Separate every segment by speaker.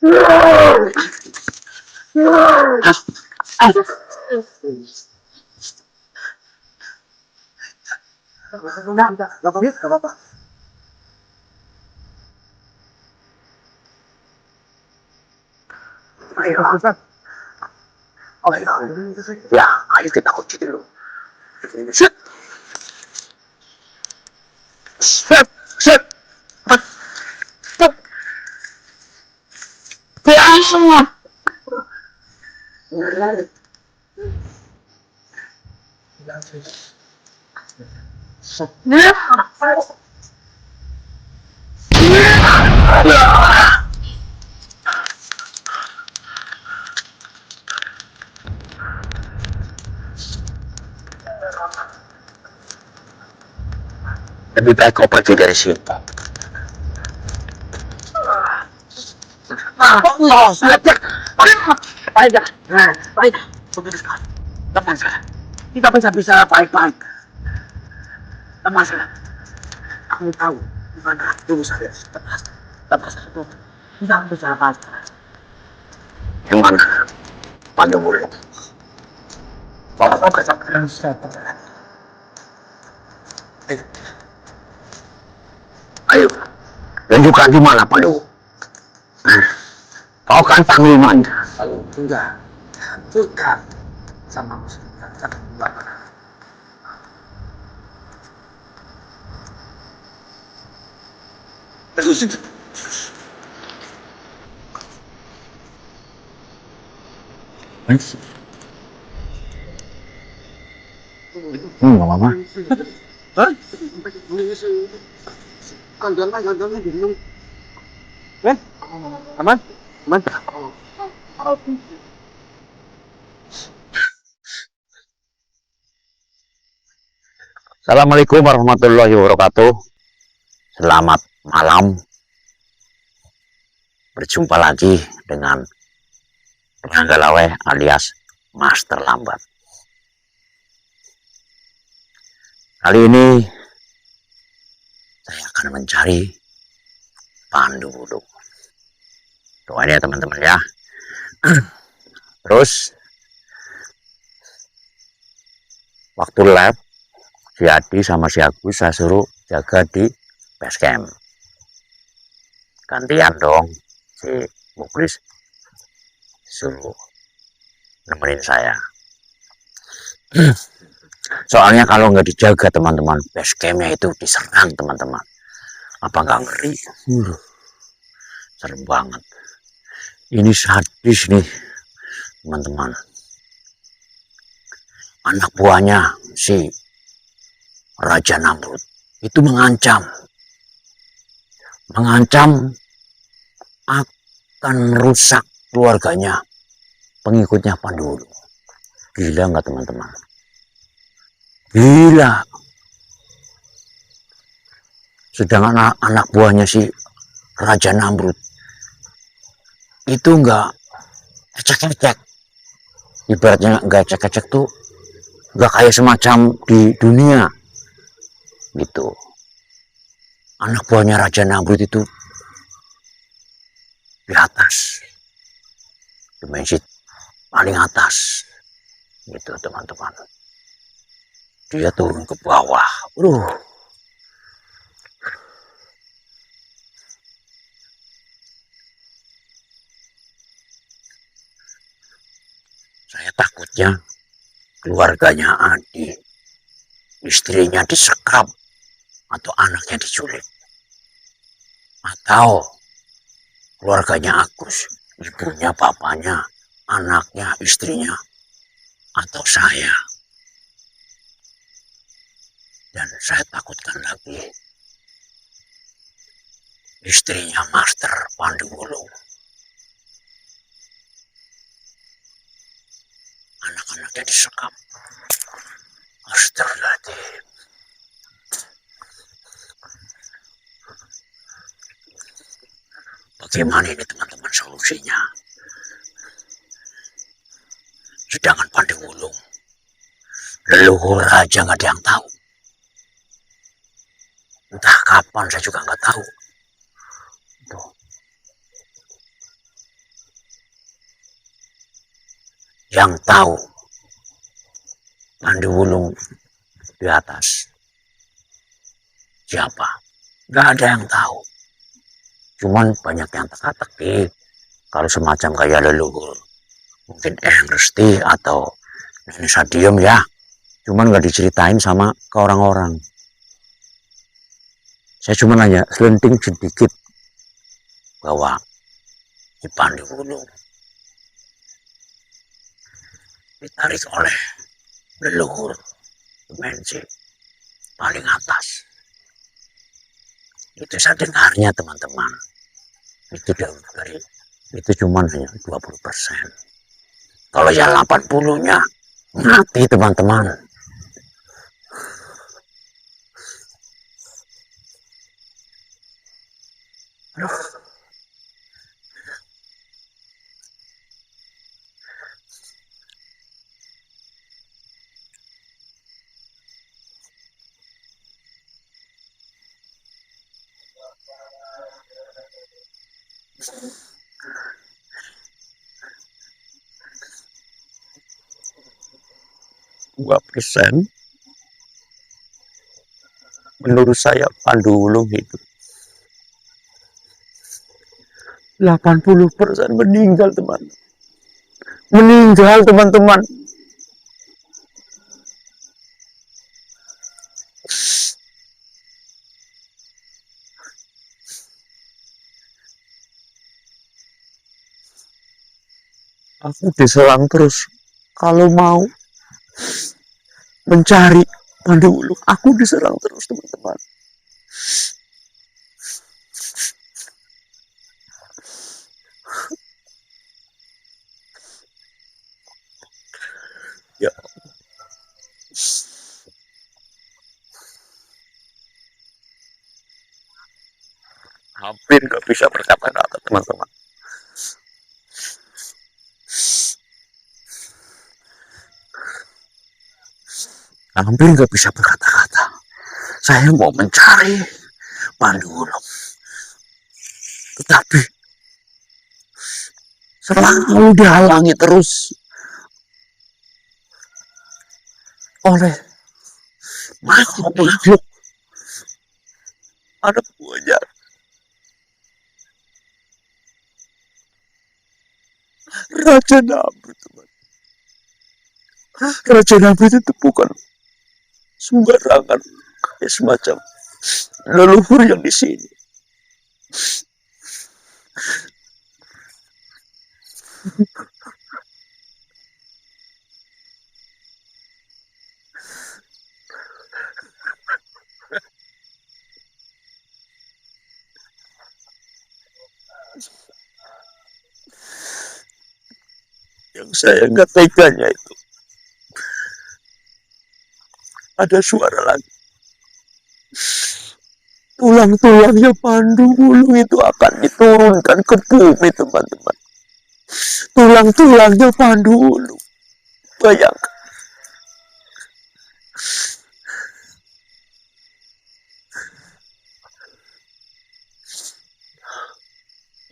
Speaker 1: Enggak apa-apa, enggak apa-apa. Ayo, Ustaz. Ayo. Ya, ayo kita kunci dulu. Set, set, set. Set. Ya, semua. Lebih baik kau pergi dari sini. Allah, saja. Baiklah, baiklah. Tenang saja. Kita bisa bicara baik-baik. Tenang saja. Aku tahu di mana dulu saya. Tenang saja. Kita bicara baik. Yang mana? Pandu mulut. Bapak katakan saya. Ayo, tunjukkan di mana Pandu. Kau kan panglimanya. Enggak, bukan sama Mbak. Nggak apa-apa. Hah? Kandangan bingung. Aman? Aman? Assalamualaikum warahmatullahi wabarakatuh. Selamat malam. Berjumpa lagi dengan Penganggalawe alias Master Lambat. Kali ini saya akan mencari Pandu Wulung. Doain ya teman-teman ya. Terus waktu lab si Adi sama si Agus saya suruh jaga di base camp. Gantian dong si Muklis suruh nemenin saya. Soalnya kalau nggak dijaga teman-teman, base campnya itu diserang teman-teman. Apa nggak ngeri? Serem banget. Ini sadis nih teman-teman. Anak buahnya si Raja Namrud itu mengancam akan merusak keluarganya, pengikutnya Pandu Wulung. Gila nggak teman-teman? Gila. Sedangkan anak buahnya si Raja Namrud itu nggak ecek-ecek. Ibaratnya nggak ecek-ecek tuh nggak kayak semacam di dunia gitu. Anak buahnya Raja Namrud itu di atas, dimensi paling atas gitu teman-teman. Dia turun ke bawah. Saya takutnya keluarganya Adi, istrinya disekap, atau anaknya diculik, atau keluarganya Agus, ibunya, bapaknya, anaknya, istrinya, atau saya. Dan saya takutkan lagi istrinya Master Pandu Wulung. Anak-anaknya disekap. Astagfirullahaladzim. Bagaimana ini teman-teman solusinya? Sedangkan Pandu Wulung, leluhur raja nggak ada yang tahu. Entah kapan saya juga nggak tahu. Tuh. Yang tahu Pandu Wulung di atas siapa? Gak ada yang tahu. Cuman banyak yang teka-teki. Kalau semacam kayak leluhur, mungkin Resti atau Nenek Sadiem ya. Cuman gak diceritain sama ke orang-orang. Saya cuma nanya selenting sedikit bahwa di Pandu Wulung ditarik oleh leluhur dimensi paling atas. Itu saya dengarnya teman-teman. Itu dari itu cuma hanya 20%. Kalau yang 80-nya mati teman-teman. Aduh. Dua persen menurut saya Pandu Wulung hidup. 80% meninggal teman. Meninggal teman-teman. Aku diserang terus. Kalau mau mencari Pandu Wulung, aku diserang terus teman-teman. Ya. Hampir gak bisa berkata-kata teman-teman. Hampir gak bisa berkata-kata. Saya mau mencari Pandu Wulung, tetapi selalu dihalangi terus oleh makhluk ada buahnya. Raja Nabi teman. Raja Nabi itu bukan sembarangan kayak semacam leluhur yang di sini. Yang saya nggak teganya itu ada suara lagi. Tulang-tulangnya Pandu Wulung itu akan diturunkan ke bumi teman-teman. Tulang-tulangnya Pandu Wulung. Bayangkan.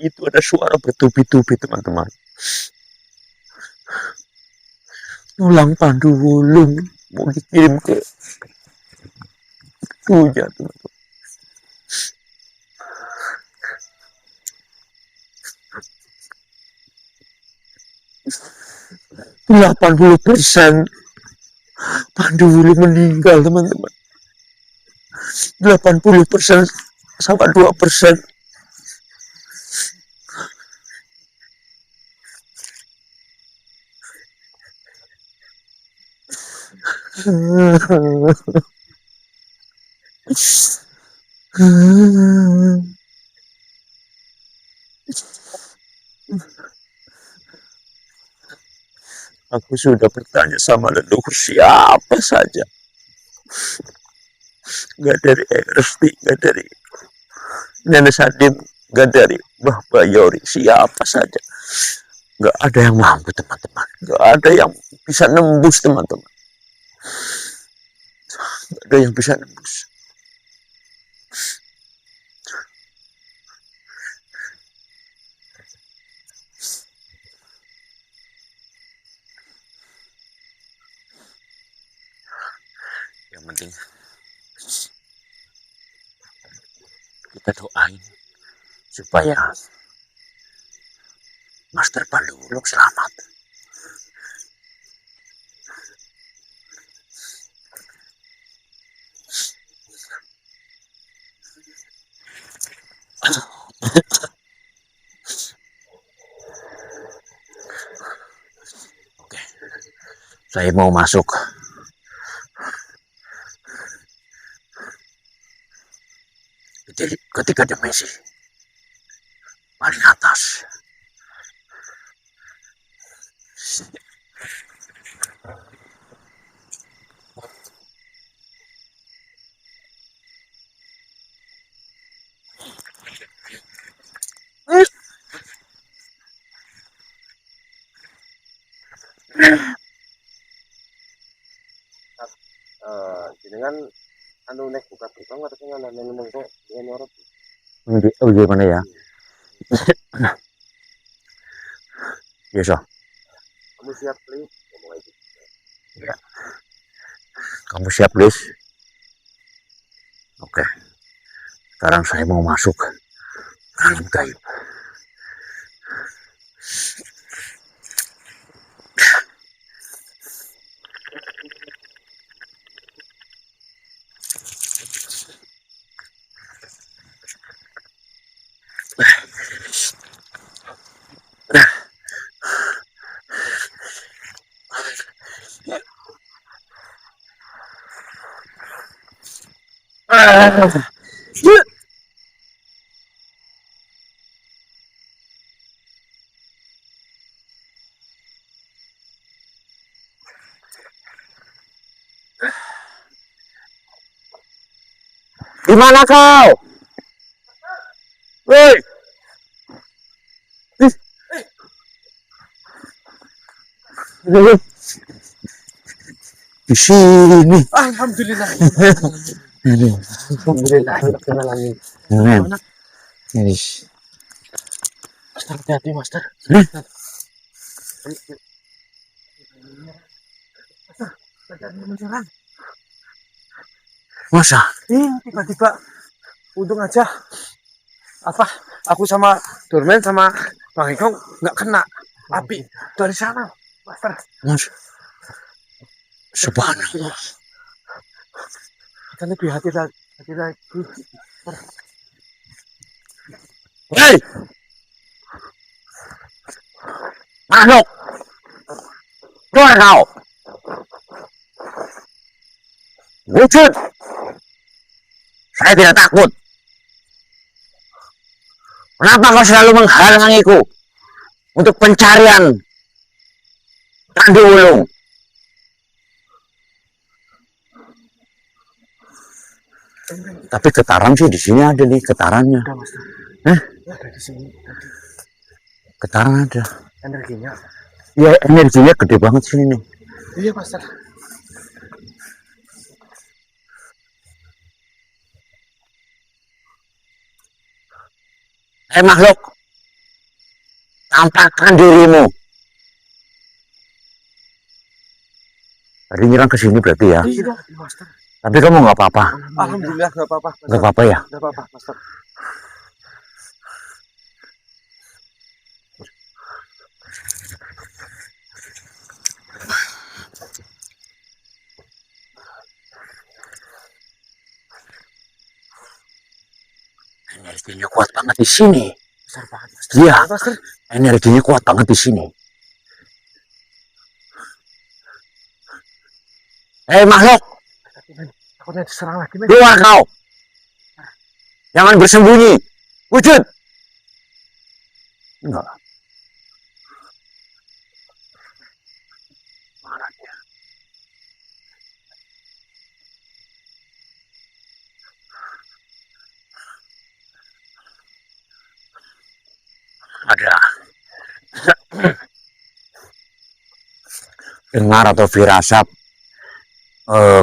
Speaker 1: Itu ada suara bertubi-tubi teman-teman. Tulang Pandu Wulung mau dikirim ke dunia teman-teman. 80% Pandu Wulung meninggal teman-teman. 80% sama 2%. Aku sudah bertanya sama leluhur siapa saja. Gak dari Resti, gak dari Nenek Sadim, gak dari Mbah Bayori, siapa saja. Gak ada yang mampu teman-teman. Gak ada yang bisa nembus teman-teman. Gak ada yang bisa nembus. Yang penting kita doain supaya Master Pandulung selamat. Oke, saya mau masuk ketiga dimensi paling atas.
Speaker 2: Jenengan anu nek buka gerbang atau tinggal ngomong kok ini orang
Speaker 1: Oh, gimana ya? Yes,
Speaker 2: kamu siap please ngomong aja.
Speaker 1: ya. Kamu siap, Liz? Oke. Sekarang saya mau masuk ke alam gaib. Di mana kau? Woi! Di sini.
Speaker 2: Alhamdulillah.
Speaker 1: Alhamdulillah.
Speaker 2: Anak,
Speaker 1: Ini.
Speaker 2: Master hati Master. Menyerang.
Speaker 1: Masa?
Speaker 2: Tiba-tiba untung aja apa aku sama Dorman sama Bang Eko nggak kena api dari sana Master.
Speaker 1: Mas. Subhanallah.
Speaker 2: Kita lebih hati-hati.
Speaker 1: Hei! Makhluk! Keluar kau! Wujud! Saya tidak takut. Kenapa kau selalu menghalangiku untuk pencarian Candi Wulung? Tapi Ketaran sih di sini ada nih Ketarannya.
Speaker 2: Ada Master.
Speaker 1: Hah?
Speaker 2: Ada di sini.
Speaker 1: Ketaran ada.
Speaker 2: Energinya.
Speaker 1: Ya energinya gede banget sini nih.
Speaker 2: Iya Master.
Speaker 1: Makhluk, tampakkan dirimu. Tadi nyerang ke sini berarti ya?
Speaker 2: Iya Master.
Speaker 1: Tapi kamu nggak apa-apa?
Speaker 2: Alhamdulillah nggak apa-apa.
Speaker 1: Nggak apa-apa ya?
Speaker 2: Nggak apa-apa Master.
Speaker 1: Energinya kuat banget di sini.
Speaker 2: Besar banget Master.
Speaker 1: Iya,
Speaker 2: Master.
Speaker 1: energinya kuat banget di sini. Hei makhluk,
Speaker 2: Takutnya diserang lagi men.
Speaker 1: keluar kau. Jangan bersembunyi. Wujud. Enggak. Mana dia? Ada. Dengar atau firasat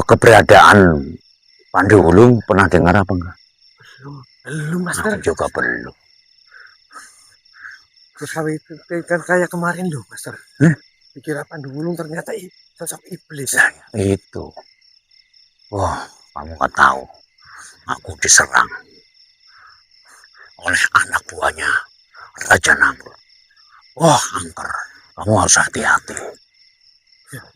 Speaker 1: keberadaan Pandu Wulung pernah dengar apa enggak?
Speaker 2: Belum Master.
Speaker 1: Aku juga belum.
Speaker 2: Terus kan kayak kemarin loh Master. Dikira Pandu Wulung ternyata sosok iblis.
Speaker 1: Nah, itu. Wah, kamu nggak tahu. Aku diserang oleh anak buahnya Raja Namrud. Wah, angker. Kamu harus hati-hati.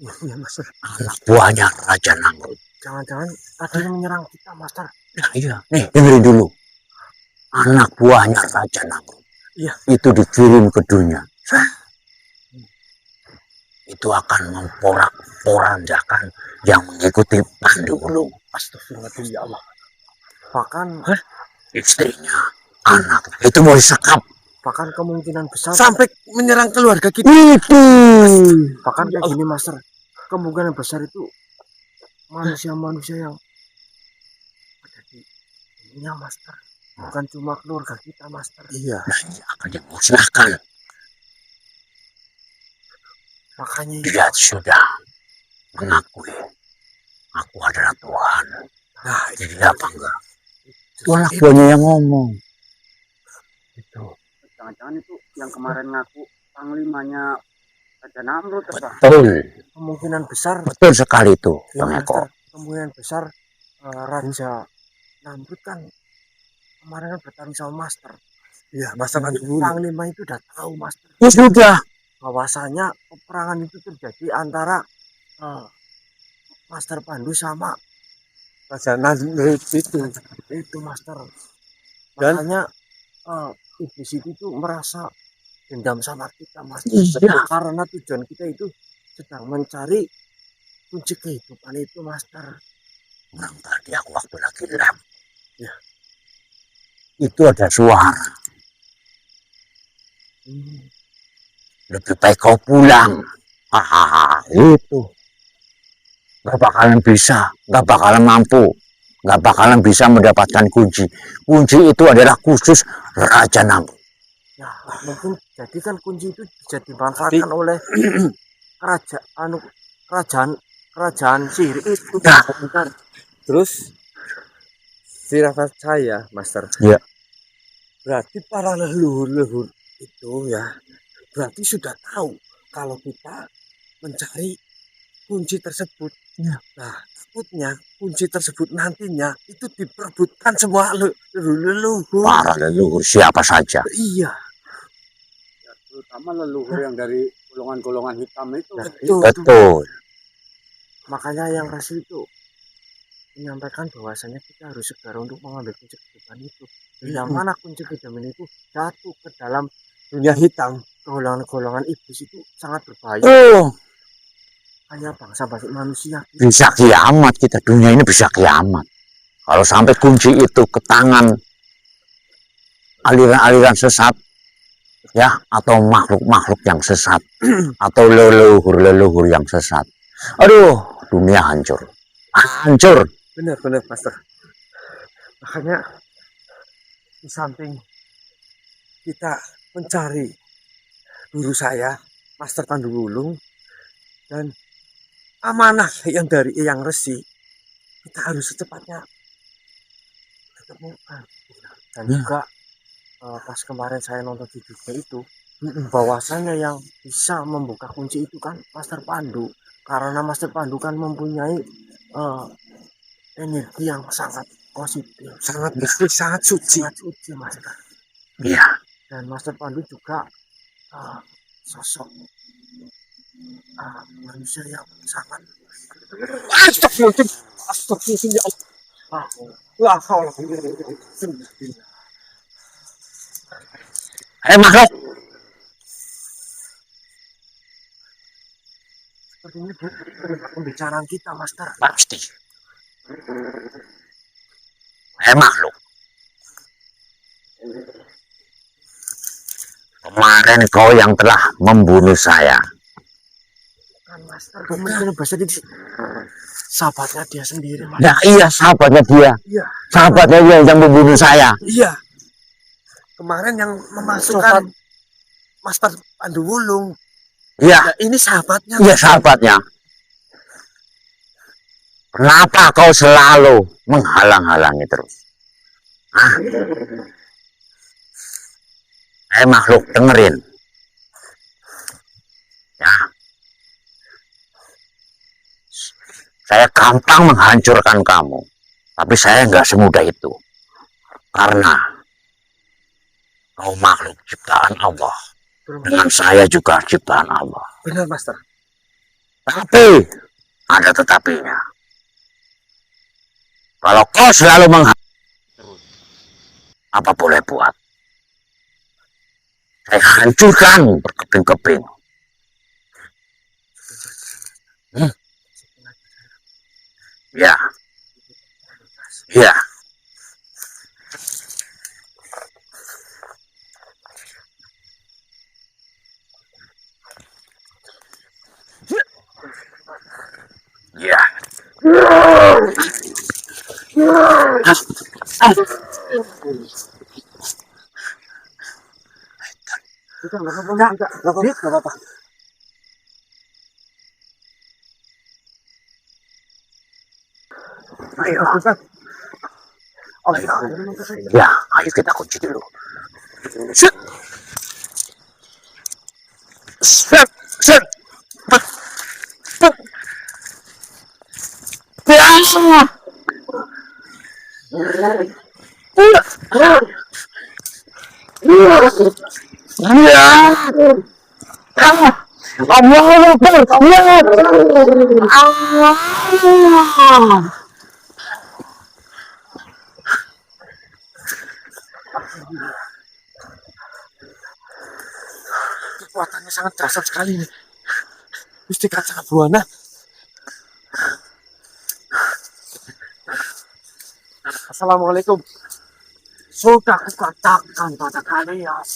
Speaker 2: Iya, Master.
Speaker 1: Anak buahnya Raja Namrud.
Speaker 2: Jangan-jangan ada yang menyerang kita, Master.
Speaker 1: Nah, iya. Nih, dengerin dulu. Anak buahnya Raja Namrud.
Speaker 2: Iya.
Speaker 1: Itu dikirim ke dunia. Itu akan memporak-porandakan yang mengikuti Pandu Wulung.
Speaker 2: Astagfirullahaladzim, ya Allah. Bahkan
Speaker 1: Istrinya, anak itu mau disekap.
Speaker 2: bahkan kemungkinan besar sampai menyerang keluarga kita.
Speaker 1: Itu.
Speaker 2: Bahkan kayak gini, Master. Kemungkinan besar itu manusia-manusia yang ada di dunia, Master. Bukan cuma keluarga kita, Master. Iya.
Speaker 1: Nah, ini akan dimusnahkan.
Speaker 2: Makanya
Speaker 1: Dia sudah mengakui aku adalah Tuhan.
Speaker 2: nah,
Speaker 1: Jadi apa enggak? Anak buahnya yang ngomong.
Speaker 2: itu.
Speaker 3: Jangan-jangan itu yang kemarin ngaku panglimanya Raja Namrud, Pak.
Speaker 1: Betul.
Speaker 2: Kemungkinan besar
Speaker 1: Betul sekali itu,
Speaker 2: ya,
Speaker 1: Bang Eko.
Speaker 2: Master. Kemungkinan besar Raja Namrud kan kemarin kan bertarung sama Master. Iya, Master kan dulu. Panglima itu udah tahu, Master.
Speaker 1: Ya sudah.
Speaker 2: Bahwasanya peperangan itu terjadi antara Master Pandu sama Raja Namrud itu, Master. Dan makanya iblis itu tuh merasa dendam sama kita, Master.
Speaker 1: Iya.
Speaker 2: Karena tujuan kita itu sedang mencari kunci kehidupan itu, Master.
Speaker 1: Orang tadi aku waktu lagi lab. Ya. Itu ada suara. Lebih baik kau pulang. Itu. Gak bakalan bisa, gak bakalan mampu, gak bakalan bisa mendapatkan kunci. Kunci itu adalah khusus Raja Namrud.
Speaker 2: Ya, mungkin jadi kan kunci itu bisa dimanfaatkan oleh kerajaan sihir itu.
Speaker 1: Nah.
Speaker 2: Terus firasat saya, Master.
Speaker 1: Ya.
Speaker 2: Berarti para leluhur itu ya, berarti sudah tahu kalau kita mencari kunci tersebut. Ya. Nah, takutnya kunci tersebut nantinya itu diperebutkan semua leluhur.
Speaker 1: Para leluhur siapa saja.
Speaker 2: Iya.
Speaker 3: Ya, terutama leluhur yang dari golongan-golongan hitam itu.
Speaker 1: Betul.
Speaker 2: Makanya yang Rasul itu menyampaikan bahwasanya kita harus segera untuk mengambil kunci kehidupan itu. Yang mana kunci kehidupan itu jatuh ke dalam dunia hitam, golongan-golongan iblis itu sangat berbahaya.
Speaker 1: Oh.
Speaker 2: Hanya bangsa manusia.
Speaker 1: Bisa kiamat kita, dunia ini bisa kiamat. Kalau sampai kunci itu ke tangan aliran-aliran sesat, ya, atau makhluk-makhluk yang sesat, atau leluhur-leluhur yang sesat. Aduh, dunia hancur. Hancur.
Speaker 2: Benar, Master. Makanya di samping kita mencari guru saya, Master Pandu Wulung, dan amanah yang dari Eyang Resi, kita harus secepatnya ketemukan. Dan juga pas kemarin saya nonton videonya itu, bahwasanya yang bisa membuka kunci itu kan Master Pandu, karena Master Pandu kan mempunyai energi yang sangat positif, sangat bersih, sangat suci, Master.
Speaker 1: Iya.
Speaker 2: Dan Master Pandu juga sosok manusia yang sangat astagfirullahaladzim, ya Allah.
Speaker 1: Makhluk.
Speaker 2: Sepertinya pembicaraan kita, Master.
Speaker 1: Pasti. Makhluk. Kemarin kau yang telah membunuh saya.
Speaker 2: Kan, Master, kemungkinan besar itu sahabatnya dia sendiri, Master.
Speaker 1: Nah, iya, sahabatnya dia.
Speaker 2: Iya.
Speaker 1: Sahabatnya dia yang membunuh saya.
Speaker 2: Iya. Kemarin yang memasukkan Master Pandu Wulung.
Speaker 1: Iya.
Speaker 2: Ya, ini sahabatnya.
Speaker 1: Iya, sahabatnya. Kenapa kau selalu menghalang-halangi terus? Makhluk, dengerin. Ya. Saya gampang menghancurkan kamu. Tapi saya nggak semudah itu. Karena kau makhluk ciptaan Allah. Dengan saya juga ciptaan Allah.
Speaker 2: Benar, Master.
Speaker 1: Tapi ada tetapinya. Kalau kau selalu apa boleh buat? Saya hancurkan berkeping-keping. Ya, ya. Ya.
Speaker 2: Enggak apa-apa. Ayo, Ustaz.
Speaker 1: Ayo. Ya, ayo kita kunci dulu. Set. Set. Set. Ya. Allah Akbar. Allah.
Speaker 2: Kekuatannya sangat dahsyat sekali nih. Gusti Kacang Buana. Assalamualaikum. Sudah kukatakan pada kalian.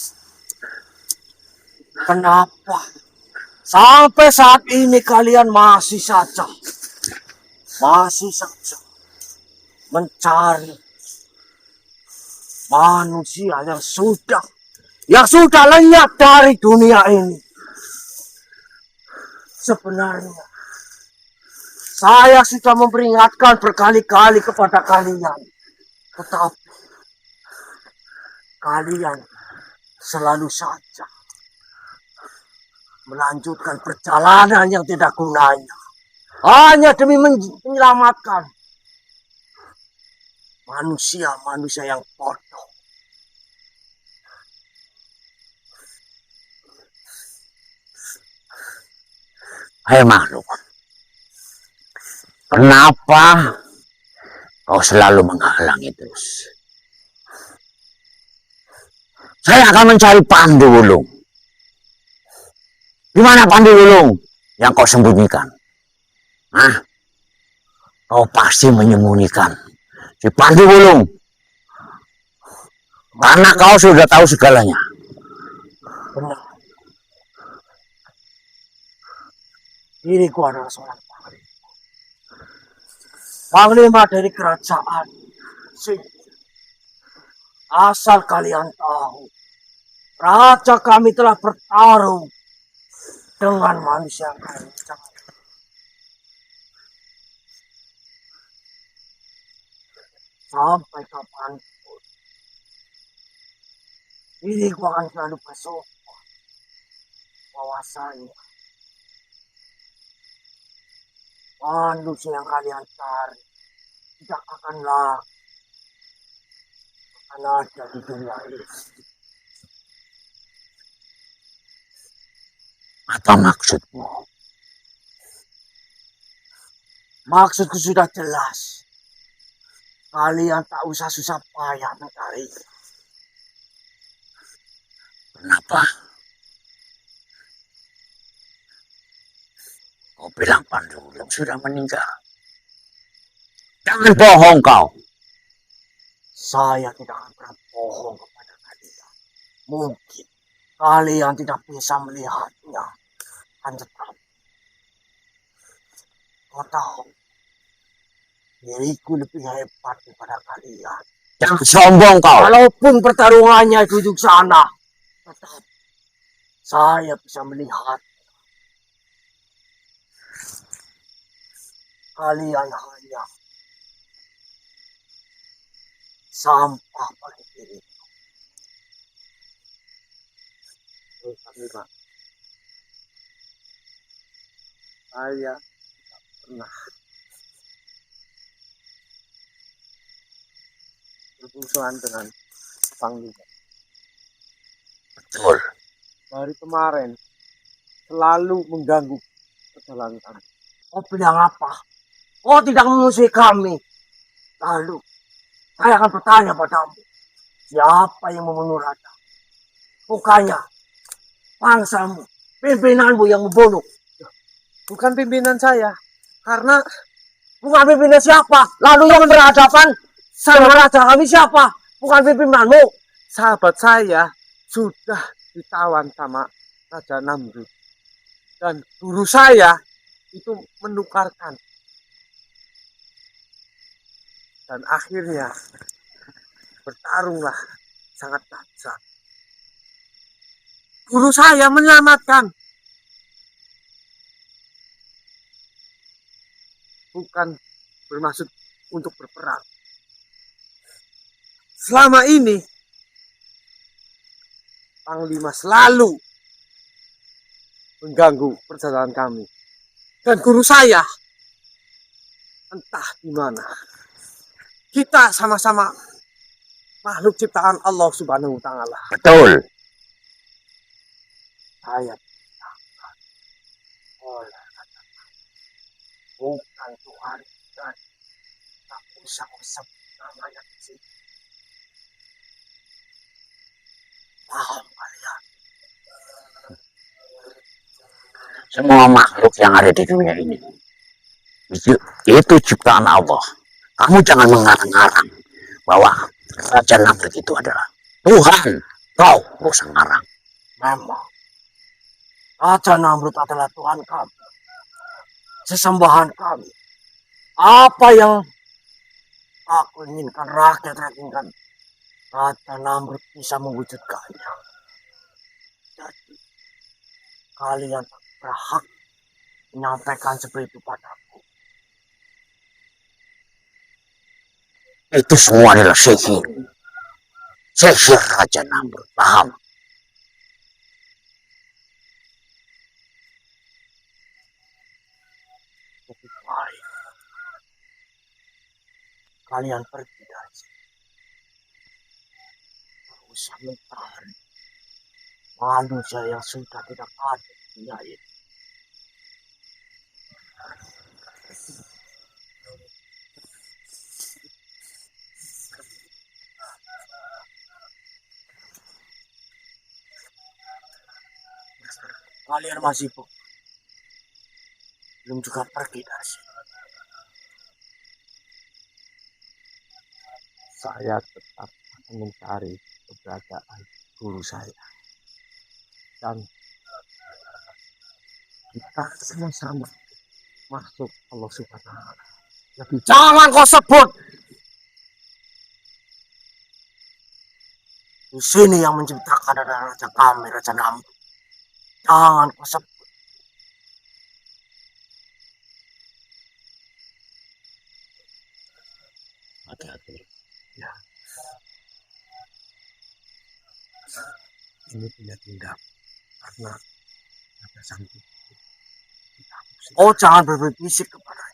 Speaker 2: Kenapa sampai saat ini kalian masih saja mencari manusia yang sudah lenyap dari dunia ini? Sebenarnya saya sudah memperingatkan berkali-kali kepada kalian, tetapi kalian selalu saja melanjutkan perjalanan yang tidak gunanya hanya demi menyelamatkan manusia-manusia yang bodoh.
Speaker 1: Hai makhluk, kenapa kau selalu menghalangi terus? Saya akan mencari Pandu Wulung. Di mana Pandu Wulung yang kau sembunyikan? Hah? Kau pasti menyembunyikan si Pandu Wulung karena kau sudah tahu segalanya.
Speaker 2: Benar. Diriku adalah seorang panglima dari kerajaan Sing. Asal kalian tahu, raja kami telah bertarung dengan manusia kami. Sampai kapanpun, diriku akan selalu bersumpah bahwasanya manusia yang kalian cari tidak akanlah ada di dunia ini.
Speaker 1: Apa maksudmu?
Speaker 2: Maksudku sudah jelas. Kalian tak usah susah payah mencari.
Speaker 1: Kenapa? Kau bilang Pandu Wulung sudah meninggal. Jangan bohong kau.
Speaker 2: Saya tidak akan pernah bohong kepada kalian. Mungkin kalian tidak bisa melihatnya. Kan tetap. Kau tahu, diriku lebih hebat daripada kalian.
Speaker 1: Jangan sombong kau.
Speaker 2: Walaupun pertarungannya duduk sana, tetap saya bisa melihat. Kalian hanya sampah bagi diri.
Speaker 3: Saya tidak pernah
Speaker 2: bermusuhan dengan Panglima.
Speaker 1: Betul.
Speaker 2: Dari kemarin selalu mengganggu perjalanan kami. Oh, bilang apa? Oh, tidak memusuhi kami. Lalu, saya akan bertanya padamu. Siapa yang membunuh raja? Bukannya bangsamu, pimpinanmu yang membunuh. Bukan pimpinan saya. Karena bukan pimpinan siapa? Lalu yang berhadapan sama raja kami siapa? Bukan pimpinanmu. Sahabat saya sudah ditawan sama Raja Namrud. Dan guru saya itu menukarkan. Dan akhirnya bertarunglah sangat dahsyat. Guru saya menyelamatkan. Bukan bermaksud untuk berperang. Selama ini Panglima selalu mengganggu perjalanan kami. Dan guru saya entah di mana. Kita sama-sama makhluk ciptaan Allah Subhanahu wa taala.
Speaker 1: Betul.
Speaker 2: Saya diciptakan oleh bukan Tuhan dan tak usah sebut namanya di sini. Paham kalian?
Speaker 1: Semua makhluk yang ada di dunia ini itu ciptaan Allah. Kamu jangan mengarang-arang bahwa Raja Namrud itu adalah Tuhan. Kau usah ngarang.
Speaker 2: Memang Raja Namrud adalah Tuhan kami, sesembahan kami. Apa yang aku inginkan, rakyat inginkan, Raja Namrud bisa mewujudkannya. Jadi kalian berhak menyampaikan seperti itu padaku.
Speaker 1: Itu semua adalah sihir. Sihir Raja Namrud. Paham?
Speaker 2: Lebih baik kalian pergi dari sini. Tak usah mencari manusia yang sudah tidak ada di dunia ini. Kalian masih belum juga pergi dari sini. Saya tetap akan mencari keberadaan guru saya. Dan kita sama-sama masuk Allah Subhanahu wa taala. Jangan kau sebut. Di sini yang menciptakan adalah Raja kami, Raja Namrud. Jangan kau sebut.
Speaker 1: Hati-hati.
Speaker 2: Ya. Ini tidak tindak karena ada sanggup. Oh, jangan berbisik kepada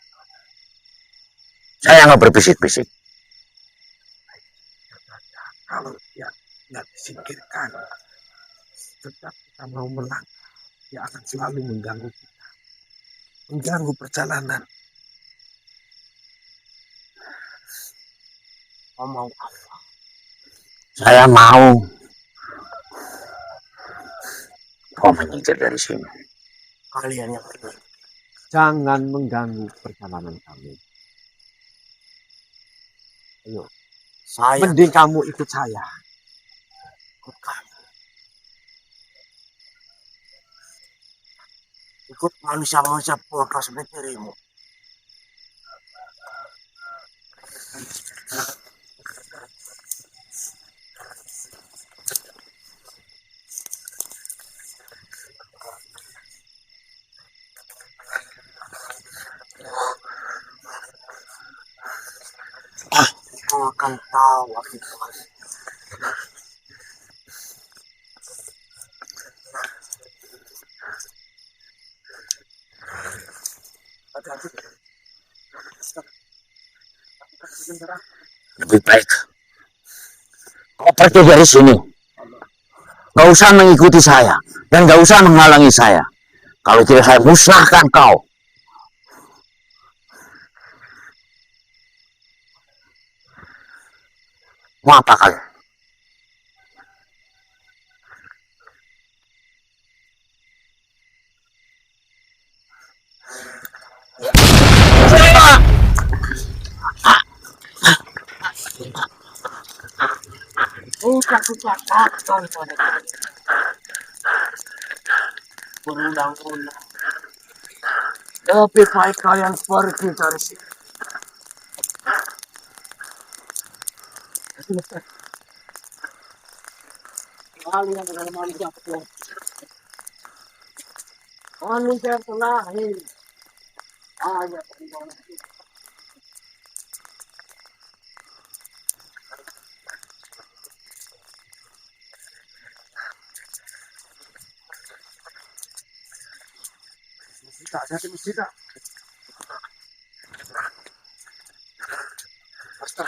Speaker 1: Saya nggak berbisik-bisik.
Speaker 2: kalau dia nggak disingkirkan, tetap kita mau menang, dia akan selalu mengganggu kita, mengganggu perjalanan. Kau mau apa?
Speaker 1: Saya mau kau menyingkir dari sini.
Speaker 2: Kalian yang pergi. Jangan mengganggu perjalanan kami. Ayo, mending kamu ikut saya. Ikut kami. Ikut manusia-manusia bodoh seperti dirimu. Kau akan tahu akibat. Hati-hati.
Speaker 1: Lebih baik Kau pergi dari sini. Gak usah mengikuti saya. Dan gak usah menghalangi saya. Kalau tidak saya musnahkan kau. Mau apa kalian?
Speaker 2: Sudah kukatakan pada kalian. Berulang-ulang. Lebih baik kalian pergi dari sini. Kalian adalah manusia betul. Manusia terlahir. Hanya dari manusia. Mustika, satu mustika. Basta.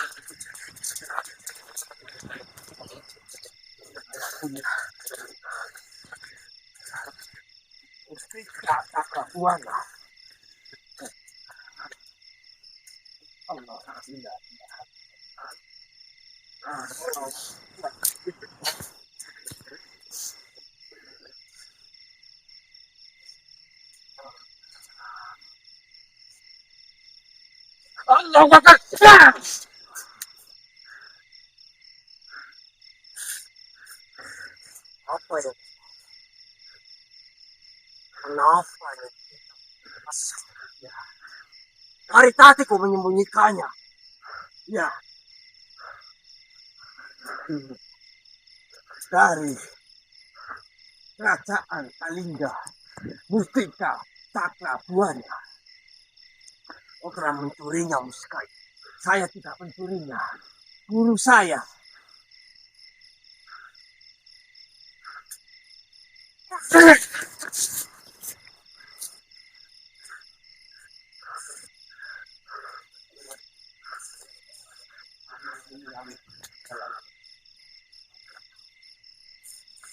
Speaker 2: Mustika Takabuana. Allah tidak. Allah Akbar. Apa ya? Kenapa ya? Ya. Dari tadi kau menyembunyikannya. Ya. Dari kerajaan Kalingga, Mustika Cakrabuana. Kau telah mencurinya, Mustika. Saya tidak mencurinya. Guru saya.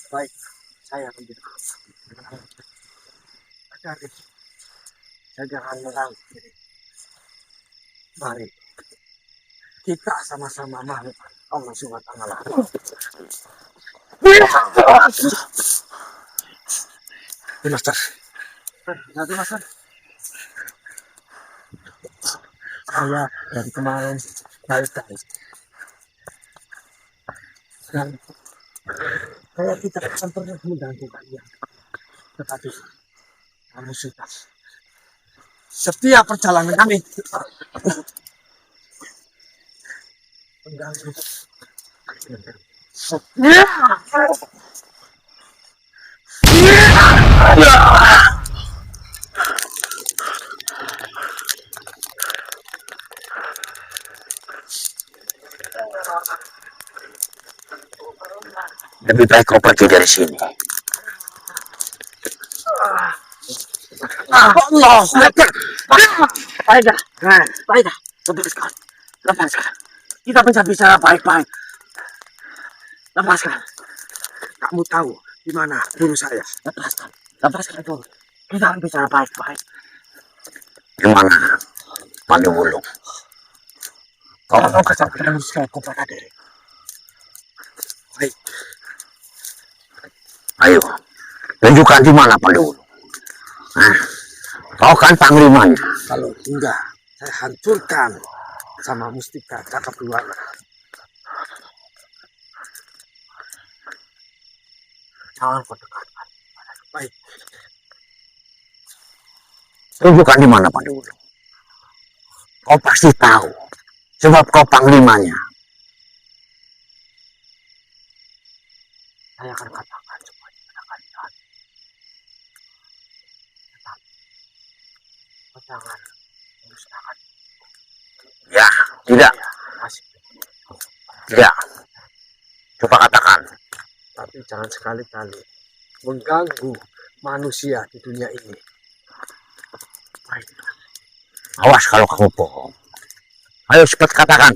Speaker 2: Baik, saya menjadi Ajarin. Saya jangan melarang diri. Mari kita sama-sama makhluk Allah Subhanahu wa Ta'ala. Master. Nanti Master. Saya dari kemarin baik-baik. Dan saya tidak akan pernah mengganggu kalian. Tetapi kamu sudah. Setiap perjalanan kami mengganggu.
Speaker 1: Lebih baik kau pergi dari sini.
Speaker 2: Allah, baiklah, baiklah, lepaskan, lepaskan. Kita bisa bicara baik-baik. Lepaskan. Kamu tahu di mana guru saya? Lepaskan, lepaskan itu. Kita bicara baik-baik.
Speaker 1: Di mana? Pandewulung.
Speaker 2: Kau mau kesampaian saya kepada diri. Baik.
Speaker 1: Ayo, tunjukkan di mana Pandewulung. Kau kan panglimanya.
Speaker 2: Kalau enggak, saya hancurkan sama Mustika Cakrabuana. Jangan kau dekatkan. Baik.
Speaker 1: Tunjukkan di mana Pandewulung. Kau pasti tahu, sebab kau panglimanya.
Speaker 2: Saya akan katakan semuanya pada kalian. Tetapi jangan memusnahkan.
Speaker 1: Ya, tidak. Tidak. Coba katakan.
Speaker 2: Tapi jangan sekali-kali mengganggu manusia di dunia ini. Baik.
Speaker 1: Awas kalau kamu bohong. Ayo cepat katakan.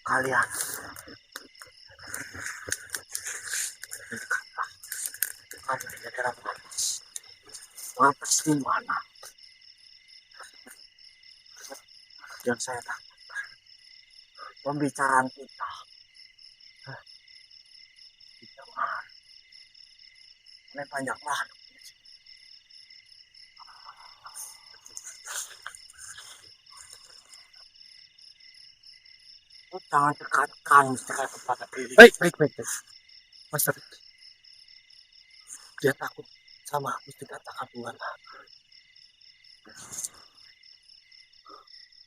Speaker 2: Kalian adanya dalam matas. Matas di mana? Yang saya takutkan pembicaraan kita didengar oleh banyak makhluk. Oh, jangan dekatkan saya kepada diri. Baik. Master, dia takut sama Gusti katakan Tuhan.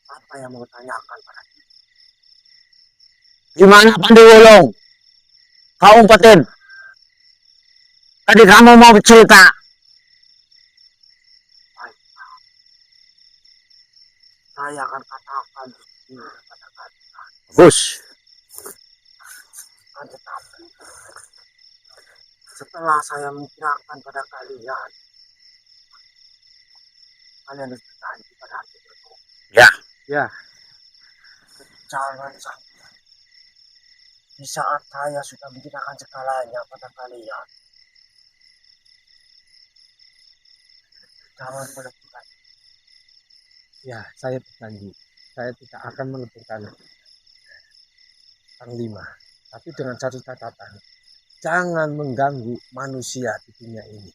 Speaker 2: Apa yang mau tanyakan pada dia?
Speaker 1: Gimana Pandu Wolong? Kau umpetin. Tadi kamu mau cerita.
Speaker 2: Saya akan katakan pada kalian.
Speaker 1: Bagus.
Speaker 2: Tetapi setelah saya mencerahkan pada kalian, kalian harus berjanji pada hati itu.
Speaker 1: Ya.
Speaker 2: Jangan sampai di saat saya sudah mencerahkan segalanya pada kalian, jangan melebihkan.
Speaker 4: Ya, saya berjanji. Saya tidak akan melebihkan Panglima. Tapi dengan satu catatan. Jangan mengganggu manusia di dunia ini.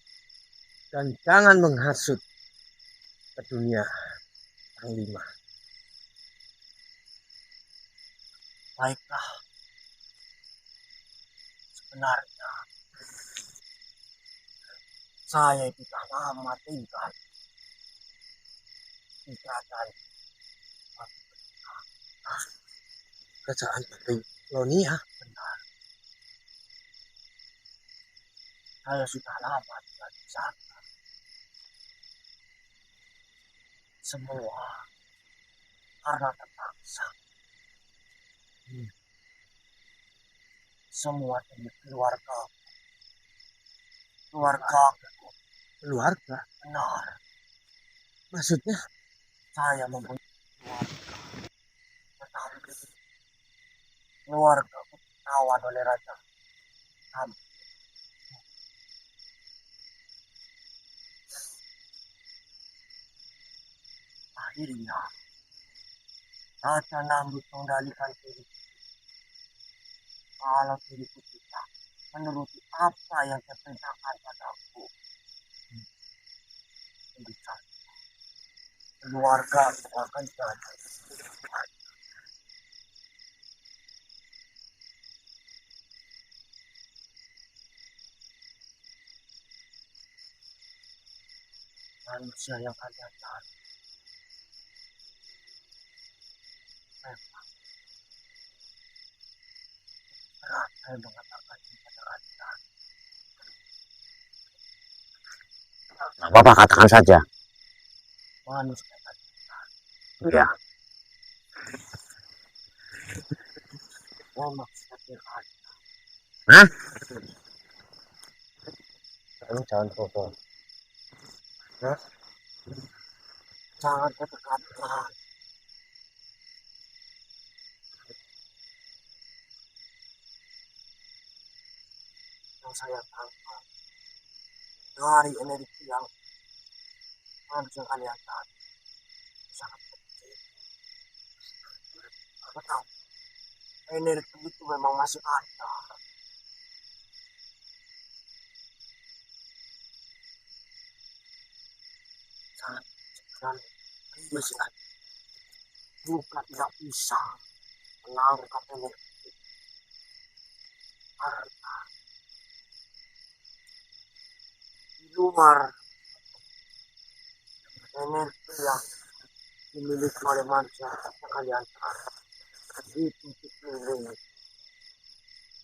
Speaker 4: Dan jangan menghasut ke dunia Panglima.
Speaker 2: Baiklah. Sebenarnya saya tidak lama tinggal di kerajaan
Speaker 4: Babylonia.
Speaker 2: benar. Saya sudah lama tinggal di sana. Semua karena terpaksa. Semua demi keluarga.
Speaker 4: Keluarga?
Speaker 2: Benar.
Speaker 4: Maksudnya?
Speaker 2: Saya mempunyai keluarga. Tetapi keluarga ditawan oleh raja kami. Akhirnya Raja Namrud mengendalikan diri. Kalau diriku tidak menuruti apa yang dia perintahkan padaku, keluarga akan jadi. Manusia yang kalian cari memang berat saya mengatakan ini pada kalian.
Speaker 1: Nah, Bapak katakan saja.
Speaker 2: Manusia kalian
Speaker 1: Ya.
Speaker 2: memang setiap hari.
Speaker 1: Hah?
Speaker 4: Kamu jangan bodoh.
Speaker 2: Jangan kedekatan. Yang saya tangkap dari energi yang manusia kalian tadi sangat kecil. Betul. Energi itu memang masih ada. Sangat sekali. Bisa. Juga tidak bisa menangkap energi. Karena di luar energi yang dimiliki oleh manusia kalian itu dikelilingi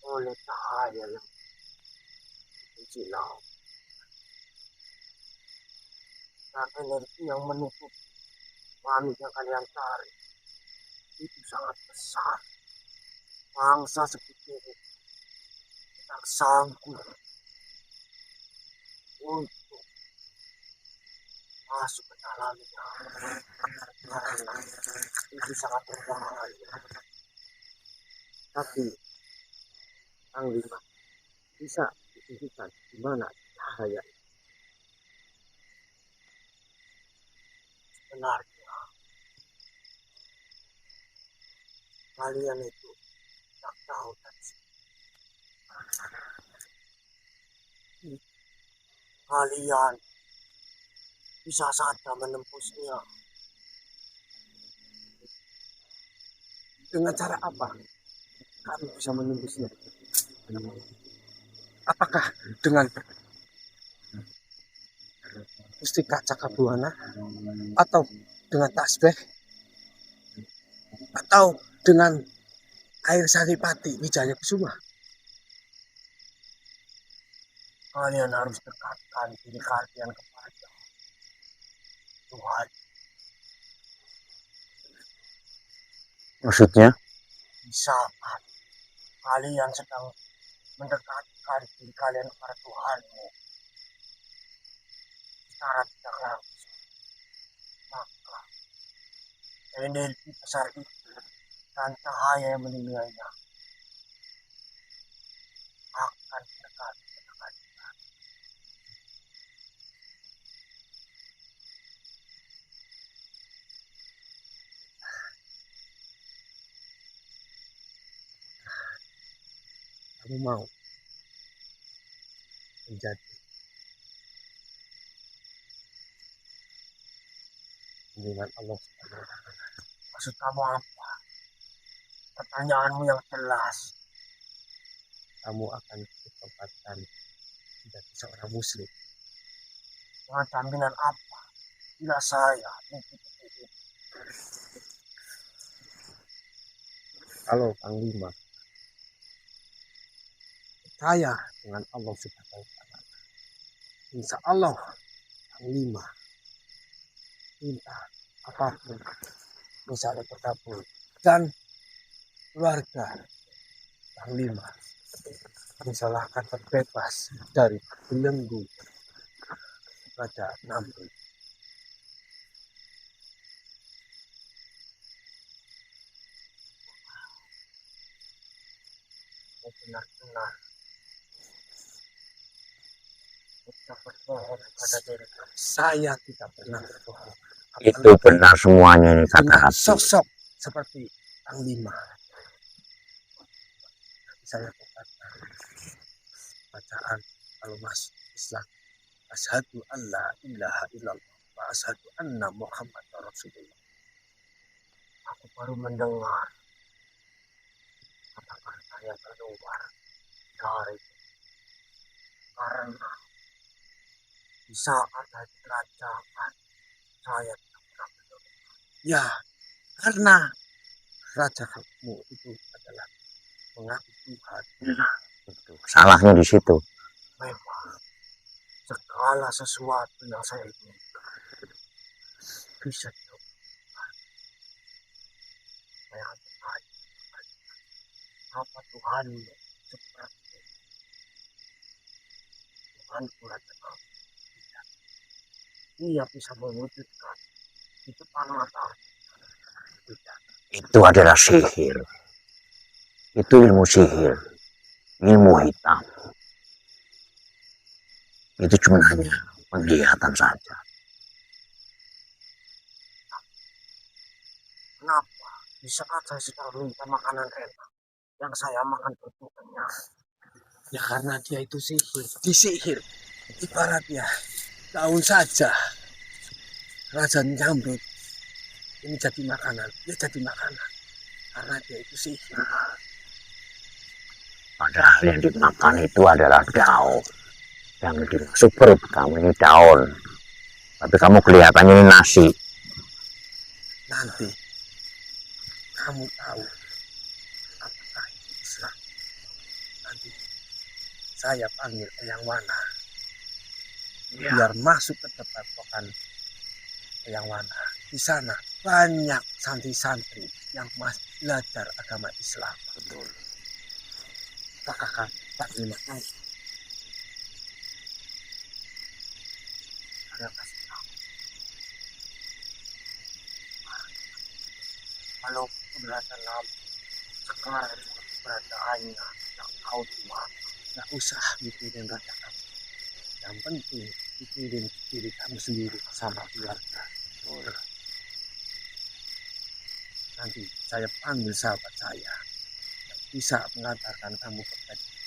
Speaker 2: oleh cahaya yang menjilau dan energi yang menutup manusia kalian cari itu sangat besar. Bangsa seperti ini tidak sanggup untuk masuk ke dalamnya karena itu sangat berbahaya. Tapi Panglima bisa ditunjukkan di mana bahaya. Sebenarnya kalian itu tak tahu kan? Kalian bisa saja menembusnya. Dengan cara apa kami bisa menembusnya? Apakah dengan mustika cakabuana, atau dengan tasbih, atau dengan air saripati Wijaya Kusuma? Kalian harus dekatkan diri kalian kepada Tuhan.
Speaker 1: Maksudnya?
Speaker 2: Di saat kalian sedang mendekatkan diri kalian kepada Tuhanmu secara tidak langsung, maka energi besar itu dan cahaya yang menilainya akan dekat dengan kalian. Kamu mau menjadi dengan Allah Subhanahu wa Ta'ala? Maksud kamu apa? Pertanyaanmu yang jelas. Kamu akan ditempatkan menjadi seorang muslim. Dengan jaminan apa? Bila saya mengikuti itu. Kalau Panglima percaya dengan Allah Subhanahu wa Ta'ala, insya Allah Panglima minta apapun bisa terkabul, dan keluarga Panglima misalkan terbebas dari belenggu Raja Namrud. Benar-benar kita berbohong kepada diri. Saya tidak pernah berbohong.
Speaker 1: Itu benar semuanya ini kata
Speaker 2: Dengan
Speaker 1: hati.
Speaker 2: sosok seperti Panglima, saya katakan bacaan kalau masuk Islam, asyhadu alla ilaha illallah wa asyhadu anna Muhammad Rasulullah. Aku baru mendengar kata-kata yang keluar dari karena di saat hari kerajaan saya tidak pernah mendengar. Ya, karena raja kamu itu adalah mengaku Tuhan.
Speaker 1: Salahnya di situ.
Speaker 2: Memang segala sesuatu yang saya inginkan bisa dilakukan. Saya akan bertanya apa Tuhan seperti Tuhan Raja kamu. Dia bisa mewujudkan di depan mata. Tidak.
Speaker 1: Itu adalah sihir. Itu ilmu sihir. Ilmu hitam. Itu cuma hanya penglihatan saja.
Speaker 2: Kenapa di saat saya sedang minta makanan enak yang saya makan berbukannya? Ya karena dia itu sihir. Disihir. Ibaratnya daun saja Raja Namrud ini jadi makanan. Dia jadi makanan karena dia itu sihir.
Speaker 1: Padahal yang dimakan itu adalah daun. Yang dimaksud perut kamu ini daun. Tapi kamu kelihatannya ini nasi.
Speaker 2: Nanti kamu tahu apakah itu Islam. Nanti saya panggil Eyang Wana biar masuk ke depan pokan Eyang Wana. Di sana banyak santri-santri yang masih belajar agama Islam. Betul. Apakah Pak terima kasih? Saya kasih tahu. Kalau keberadaan Nabi sekarang keberadaannya yang kau cuma nggak usah mikirin raja kamu.
Speaker 4: Yang penting pikirin diri kamu sendiri sama keluarga. Nanti saya panggil sahabat saya yang bisa mengantarkan kamu ke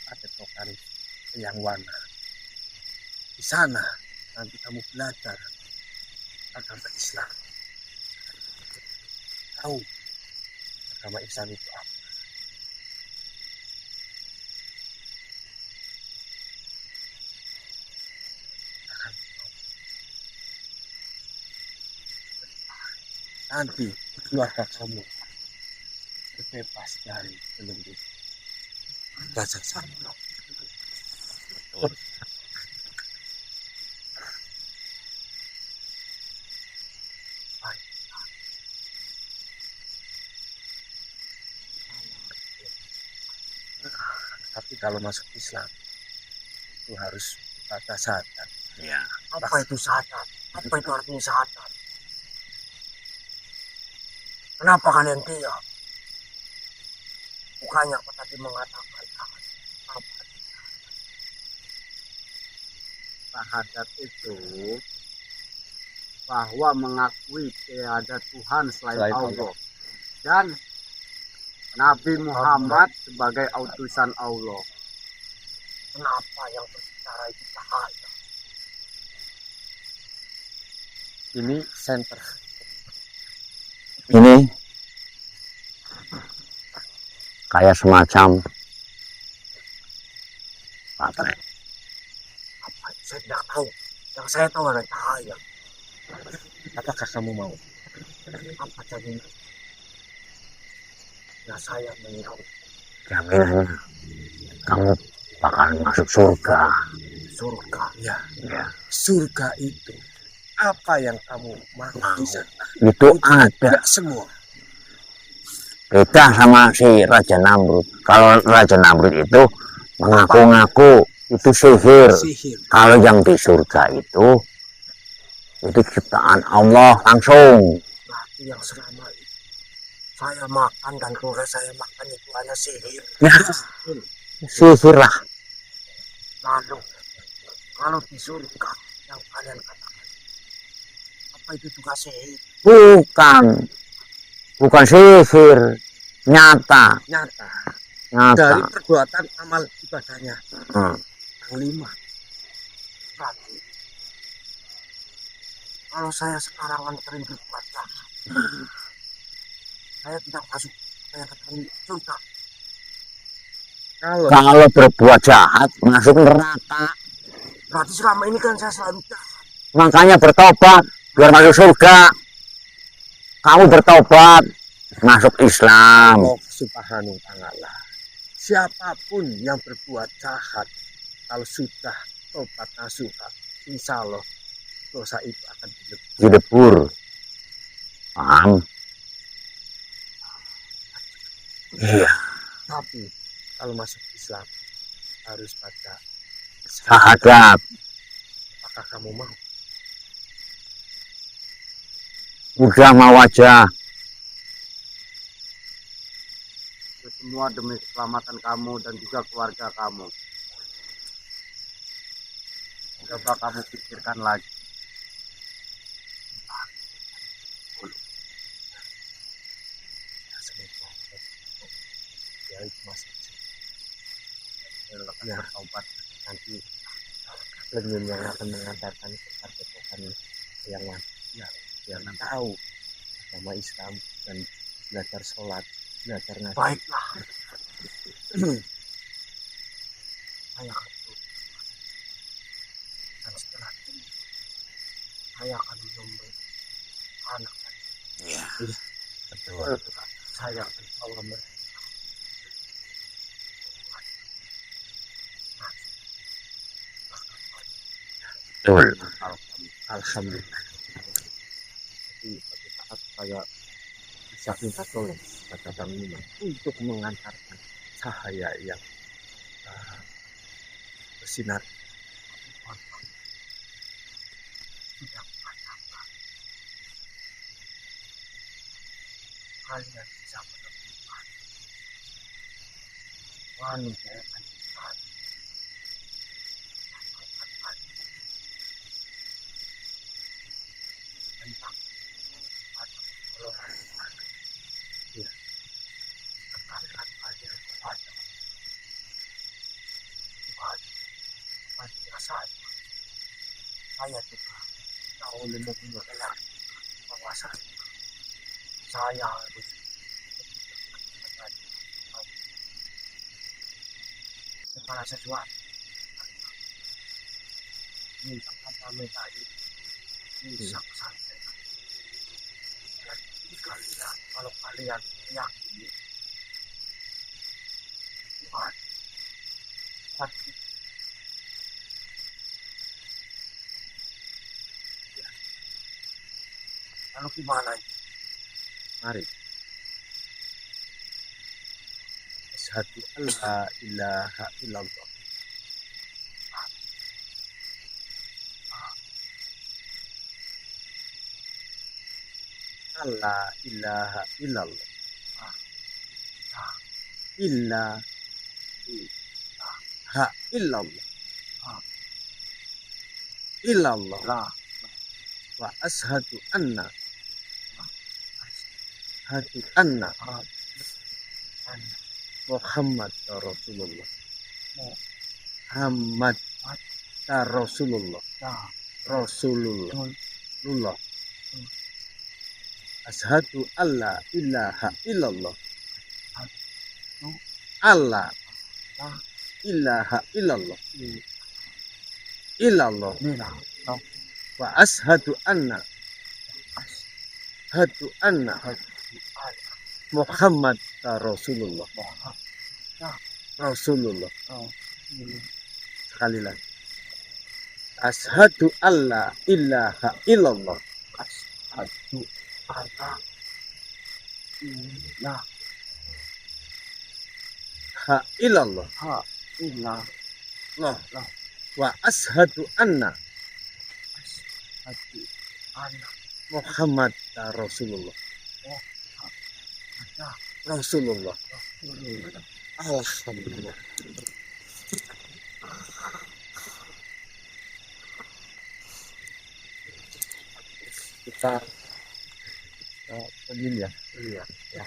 Speaker 4: Padepokan yang warna. Di sana nanti kamu belajar agama Islam. Tahu agama Islam itu apa? Nanti keluarga kamu terbebas dari belenggu Raja Sabno. Tapi kalau masuk Islam itu harus baca syahadat.
Speaker 1: Ya.
Speaker 2: Apa itu syahadat? Apa itu artinya syahadat? Kenapa kalian diam? Bukannya aku tadi mengatakan apa?
Speaker 3: Syahadat itu bahwa mengakui tiada Tuhan selain Allah dan Nabi Muhammad sebagai utusan Allah.
Speaker 2: Kenapa yang berbicara itu cahaya?
Speaker 4: Ini center.
Speaker 1: Ini kayak semacam baterai.
Speaker 2: Apa itu saya tidak tahu. Yang saya tahu adalah cahaya.
Speaker 4: Apakah kamu mau?
Speaker 2: Apa jadinya? Ya saya mengikut
Speaker 1: Jaminannya kamu bakal masuk surga.
Speaker 2: surga.
Speaker 4: Ya,
Speaker 1: Ya.
Speaker 4: surga itu apa yang kamu mau di sana?
Speaker 1: Itu ada.
Speaker 4: Tidak semua.
Speaker 1: Beda sama si Raja Namrud. Kalau Raja Namrud itu mengaku-ngaku itu sihir.
Speaker 4: Sihir.
Speaker 1: Kalau yang di surga itu ciptaan Allah langsung.
Speaker 2: Berarti yang selama ini saya makan dan keluarga saya makan itu hanya sihir.
Speaker 1: Ya, sihir lah.
Speaker 2: Lalu kalau di surga yang kalian katakan apa itu juga sihir?
Speaker 1: Bukan sihir, nyata.
Speaker 4: Nyata. Dari
Speaker 1: Nyata.
Speaker 4: perbuatan amal ibadahnya.
Speaker 1: Hmm.
Speaker 2: Yang 5. Berarti kalau saya sekarang anterin berbuat jahat, saya tidak masuk saya katakan surga.
Speaker 1: Kalau berbuat jahat masuk neraka.
Speaker 2: Berarti selama ini kan saya selalu jahat.
Speaker 1: Makanya bertobat biar masuk surga. Kamu bertobat masuk Islam.
Speaker 4: Allah Subhanahu wa Ta'ala. Siapapun yang berbuat jahat, kalau sudah tobat nasuha, insya Allah dosa itu akan dilebur.
Speaker 1: Didebur. Paham? Iya.
Speaker 4: Tapi kalau masuk Islam harus baca
Speaker 1: Syahadat.
Speaker 4: Apakah kamu mau?
Speaker 1: Udah mau aja.
Speaker 3: Itu semua demi keselamatan kamu dan juga keluarga kamu. Coba kamu pikirkan lagi.
Speaker 4: Ya itu masuk. Ya,
Speaker 3: Bertobat.
Speaker 4: nanti Lenin yang akan mengantarkan ke Padepokan yang lain. Ya, biar tahu agama Islam dan belajar sholat, belajar ngaji.
Speaker 2: Baiklah. Saya akan turun. Dan setelah ini saya akan memberi anak.
Speaker 1: Iya.
Speaker 4: Betul.
Speaker 2: Saya akan bawa mereka.
Speaker 1: Betul.
Speaker 4: Alhamdulillah. Jadi pada saat saya bisa minta tolong kepada Bang Iman untuk mengantarkan cahaya yang bersinar.
Speaker 2: Tidak katakan. Kalian bisa menemukan wanita yang akan
Speaker 4: saya juga tahu lebih mengenai bahwasan saya harus segala sesuatu minta minta itu bisa sampai. Dan kalian, kalau kalian yakin Tuhan pasti ya. Lalu gimana itu? Mari. Asyhadu an la ilaha illallah. La ilaha illallah. Illa ha illallah. Illallah. Wa ashadu anna Muhammad Rasulullah. Muhammad Rasulullah. Rasulullah. Asyhadu alla ilaha illallah. Allah ilaha illallah. Illallah. Wa asyhadu anna Muhammad Rasulullah. Rasulullah. Sekali lagi. Asyhadu alla ilaha illallah. Asyhadu alla ilaha illallah. Wa asyhadu anna Muhammad Rasulullah. Rasulullah. Alhamdulillah. Kita penyin ya. Iya. Ya.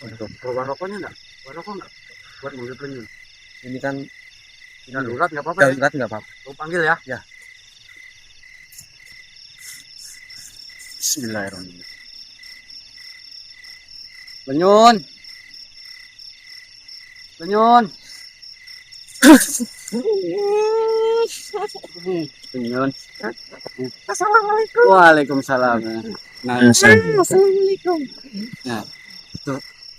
Speaker 3: Untuk bawa rokoknya enggak? Bawa rokok enggak? Buat mobil penyu.
Speaker 4: Ini kan
Speaker 3: Darurat enggak apa-apa ya?
Speaker 4: darurat nggak apa-apa.
Speaker 3: Aku panggil ya.
Speaker 4: Ya. Bismillahirrahmanirrahim.
Speaker 3: Penyun. Penyun. Penyun.
Speaker 5: Assalamualaikum.
Speaker 3: Waalaikumsalam. Nah,
Speaker 5: Assalamualaikum.
Speaker 3: Nah,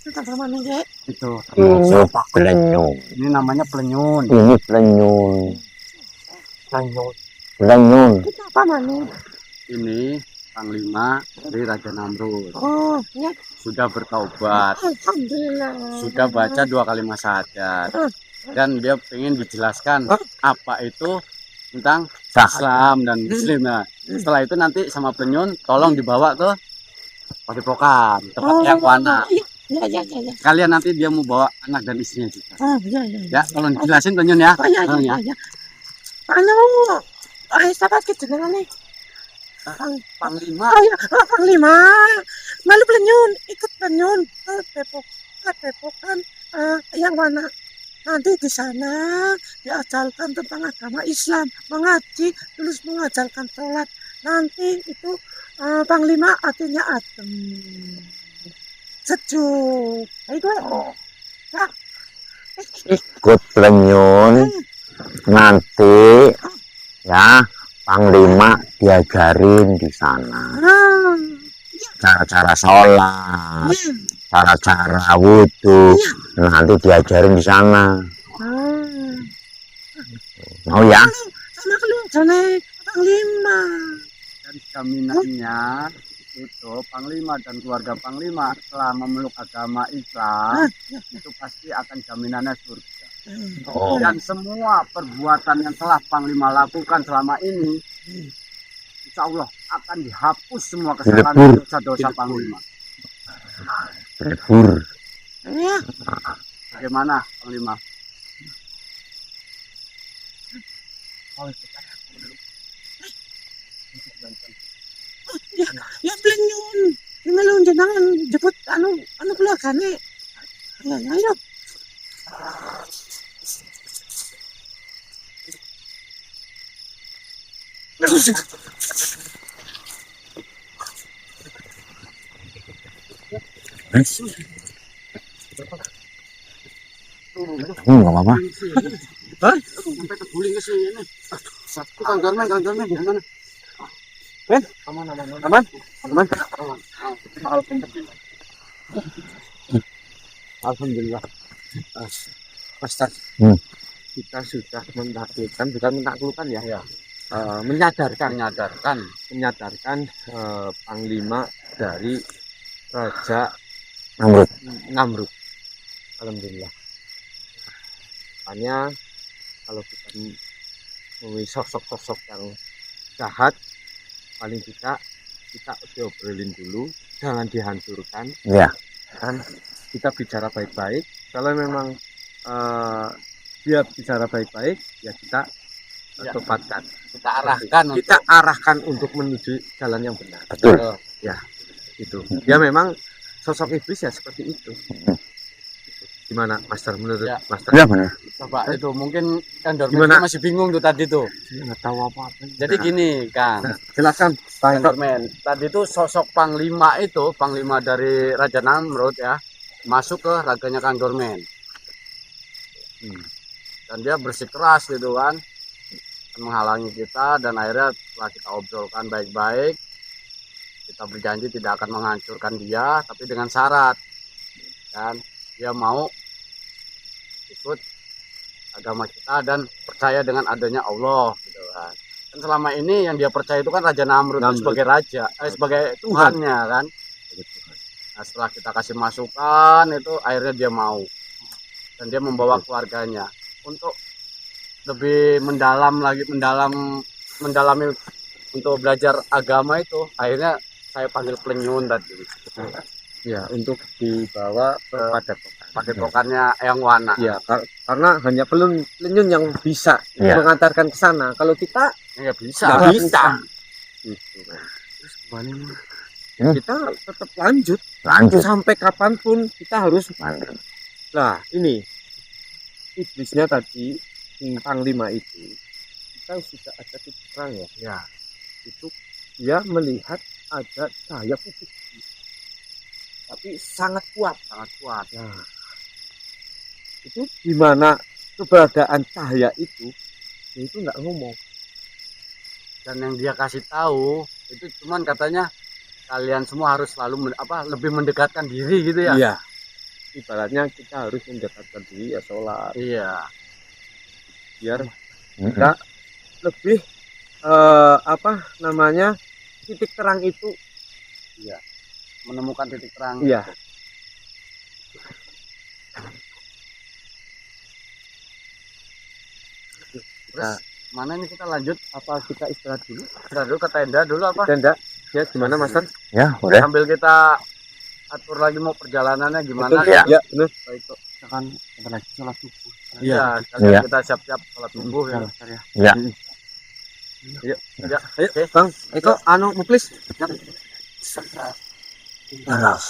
Speaker 5: Kita sama nih,
Speaker 3: itu.
Speaker 1: Masuk pelenyung.
Speaker 3: Ini namanya pelenyun.
Speaker 1: Ini pelenyung.
Speaker 4: Lanjut.
Speaker 1: Pelenyung.
Speaker 5: Kita apa nih?
Speaker 3: Ini Panglima dari Raja Namrud.
Speaker 5: Oh, ya.
Speaker 3: Sudah bertaubat.
Speaker 5: Alhamdulillah.
Speaker 3: Sudah baca 2 kalimat syahadat. Dan dia pengen dijelaskan apa itu tentang Islam dan Muslim. Nah, setelah itu nanti sama Penyun tolong dibawa ke Padepokan, tempat yang anak.
Speaker 5: Ya.
Speaker 3: Kalian nanti dia mau bawa anak dan istrinya juga.
Speaker 5: Ya.
Speaker 3: Ya, tolong dijelasin Penyun ya.
Speaker 5: Oh, ya. Anu, sahabat kita dengan nih.
Speaker 3: Panglima.
Speaker 5: Oh ya, Panglima. Malu Penyun, ikut Penyun ke Padepokan yang mana? Nanti di sana diajarkan tentang agama Islam, mengaji, terus mengajarkan sholat. Nanti itu Panglima artinya adem, sejuk. Itu ya.
Speaker 1: Ikut pelenyun. Nanti ya Panglima diajarin di sana. Cara-cara sholat. Cara-cara wudhu nanti diajarin di sana. Mau ya?
Speaker 5: Sama keluarganya Panglima.
Speaker 3: Dan jaminannya itu Panglima dan keluarga Panglima setelah memeluk agama Islam itu pasti akan jaminannya surga.
Speaker 1: Oh.
Speaker 3: Dan semua perbuatan yang telah Panglima lakukan selama ini insya Allah akan dihapus semua kesalahan dan dosa-dosa Panglima.
Speaker 1: Lebur.
Speaker 5: Ya.
Speaker 3: Bagaimana Panglima?
Speaker 5: Ya Penyun. Ini lu jangan jemput anu keluarganya. Ya, ayo.
Speaker 1: Nggak apa-apa.
Speaker 3: Sampai terguling ke sini. Kang Dorman gimana?
Speaker 2: Aman. Alhamdulillah. Master, kita sudah menaklukkan, bukan menaklukkan ya, menyadarkan panglima dari Raja
Speaker 1: Namrud.
Speaker 2: Namrud. Alhamdulillah. Makanya kalau kita menemui sosok-sosok yang jahat, paling tidak kita obrolin dulu, jangan dihancurkan.
Speaker 1: Ya.
Speaker 2: Kan kita bicara baik-baik. Kalau memang dia bicara baik-baik, ya kita tepatkan. Kita arahkan untuk menuju jalan yang benar.
Speaker 1: Betul.
Speaker 2: Itu. Dia memang sosok iblis ya seperti itu. Gimana, Master? Menurut Master?
Speaker 1: Ya benar.
Speaker 3: Coba itu mungkin Kang Dorman
Speaker 2: Gimana?
Speaker 3: masih bingung tuh tadi tuh.
Speaker 2: Saya nggak tahu apa-apa.
Speaker 3: Jadi gini, Kang.
Speaker 2: Jelaskan,
Speaker 3: Kang Dorman, tadi tuh sosok panglima dari Raja Namrud ya, masuk ke raganya Kang Dorman. Dan dia bersikeras gitu kan, menghalangi kita, dan akhirnya setelah kita obrolkan baik-baik, kita berjanji tidak akan menghancurkan dia, tapi dengan syarat kan dia mau ikut agama kita dan percaya dengan adanya Allah gitu kan. Dan selama ini yang dia percaya itu kan Raja Namrud. Sebagai raja, sebagai Tuhannya kan. Nah, setelah kita kasih masukan itu akhirnya dia mau, dan dia membawa keluarganya untuk lebih mendalami untuk belajar agama itu. Akhirnya saya panggil Plenyun tadi.
Speaker 2: Ya, untuk dibawa ke
Speaker 3: padepokannya Eyang Wana.
Speaker 2: Ya, karena hanya Plenyun yang bisa mengantarkan ke sana. Kalau kita
Speaker 3: nggak bisa.
Speaker 2: Gitu. Terus gimana nih? Kita tetap lanjut sampai kapanpun kita harus lanjut. Nah, ini iblisnya tadi panglima itu, kita sudah ada titik terang ya. Itu dia melihat ada cahaya putih, tapi sangat kuat. Nah, itu gimana keberadaan cahaya itu nggak ngomong.
Speaker 3: Dan yang dia kasih tahu itu cuman katanya kalian semua harus selalu lebih mendekatkan diri gitu ya.
Speaker 2: Iya. Ibaratnya kita harus mendekatkan diri ya, sholat.
Speaker 3: Iya.
Speaker 2: Biar kita lebih titik terang itu.
Speaker 3: Iya. Menemukan titik terang.
Speaker 2: Iya.
Speaker 3: Terus mana ini kita lanjut?
Speaker 2: Apa kita istirahat dulu?
Speaker 3: Istirahat dulu ke tenda dulu apa?
Speaker 2: Tenda. Ya, gimana, Master?
Speaker 1: Ya, udah.
Speaker 3: Sambil kita atur lagi mau perjalanannya gimana?
Speaker 2: Betul, ya, benar.
Speaker 3: Baik kok.
Speaker 2: Kan sebentar lagi sholat subuh.
Speaker 3: Iya,
Speaker 1: Iya.
Speaker 3: kita siap-siap sholat subuh ya.
Speaker 1: Ya.
Speaker 2: Ayo,
Speaker 3: Oke.
Speaker 2: Bang, Eko, Muklis.
Speaker 1: Terus.